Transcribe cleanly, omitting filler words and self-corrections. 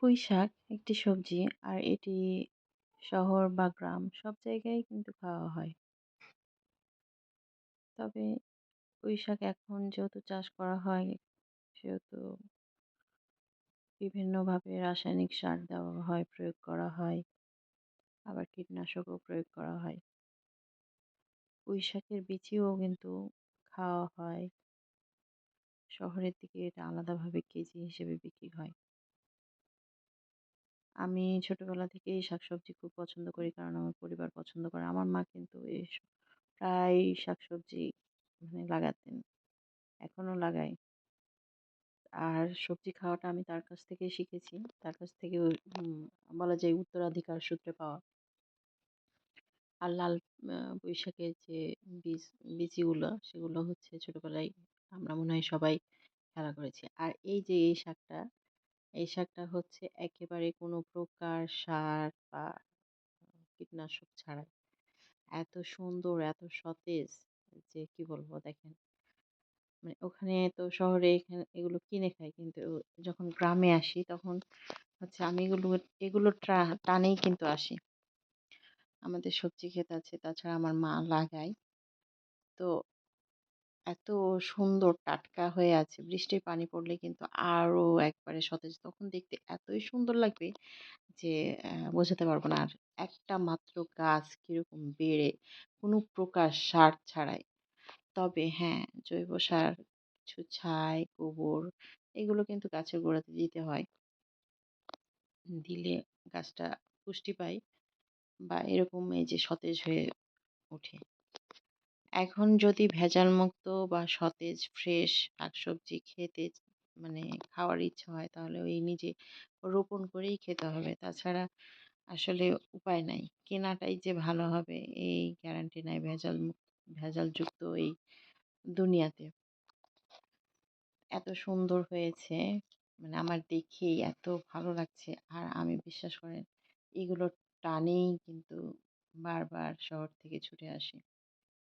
পুঁইশাক একটি সবজি আর এটি শহর বা গ্রাম সব জায়গায় কিন্তু খাওয়া হয়। তবে পুঁইশাক এখন যেহেতু চাষ করা হয় সেহেতু বিভিন্নভাবে রাসায়নিক সার দেওয়া হয়, প্রয়োগ করা হয়, আবার কীটনাশকও প্রয়োগ করা হয়। পুঁইশাকের বিচিও কিন্তু খাওয়া হয়। শহরের দিকে এটা আলাদাভাবে কেজি হিসেবে বিক্রি হয়। আমি ছোটবেলা থেকেই শাকসবজি খুব পছন্দ করি কারণ আমার পরিবার পছন্দ করে। আমার মা কিন্তু প্রায় শাকসবজি লাগাতেন। এখনো লাগায়। আর সবজি খাওয়াটা আমি তার কাছ থেকেই শিখেছি। তার কাছ থেকে বলা যায় উত্তরাধিকার সূত্রে পাওয়া। আর লাল পুঁইশাকের যে বীজ বিচিগুলো সেগুলো হচ্ছে ছোটবেলায় আমরা মনে হয় সবাই খেলা করেছি। আর এই যে এই শাকটা হচ্ছে একেবারে কোনো প্রকার সার বা কীটনাশক ছাড়াই। এত সুন্দর, এত সতেজ যে কি বলবো দেখেন। ওখানে তো শহরে এখানে এগুলো কিনে খাই। কিন্তু যখন গ্রামে আসি তখন হচ্ছে আমি এগুলো টানেই কিন্তু আসি। আমাদের সবজি ক্ষেত আছে তাছাড়া আমার মা লাগায়। তো এত সুন্দর টাটকা হয়ে আছে। বৃষ্টির পানি পড়লে কিন্তু আরো একবারে সতেজ। তখন দেখতে এতই সুন্দর লাগবে যে বোঝাতে পারব না। আর একটা মাত্র গাছ কিরকম বেড়ে কোনো প্রকার সার ছাড়াই। তবে হ্যাঁ, জৈব সার, কিছু ছাই, গোবর এগুলো কিন্তু গাছের গোড়াতে দিতে হয়। দিলে গাছটা পুষ্টি পায় বা এরকম এই যে সতেজ হয়ে ওঠে। এখন যদি ভেজাল মুক্ত বা সতেজ ফ্রেশ শাকসবজি খেতে মানে খাওয়ার ইচ্ছা হয় তাহলে ওই নিজে রোপণ করেই খেতে হবে। তাছাড়া আসলে উপায় নাই। কেনাটাই যে ভালো হবে এই গ্যারান্টি নাই ভেজালযুক্ত এই দুনিয়াতে। এত সুন্দর হয়েছে আমার দেখেই এত ভালো লাগছে। আর আমি বিশ্বাস করেন এগুলোর টানেই কিন্তু বারবার শহর থেকে ছুটে আসি।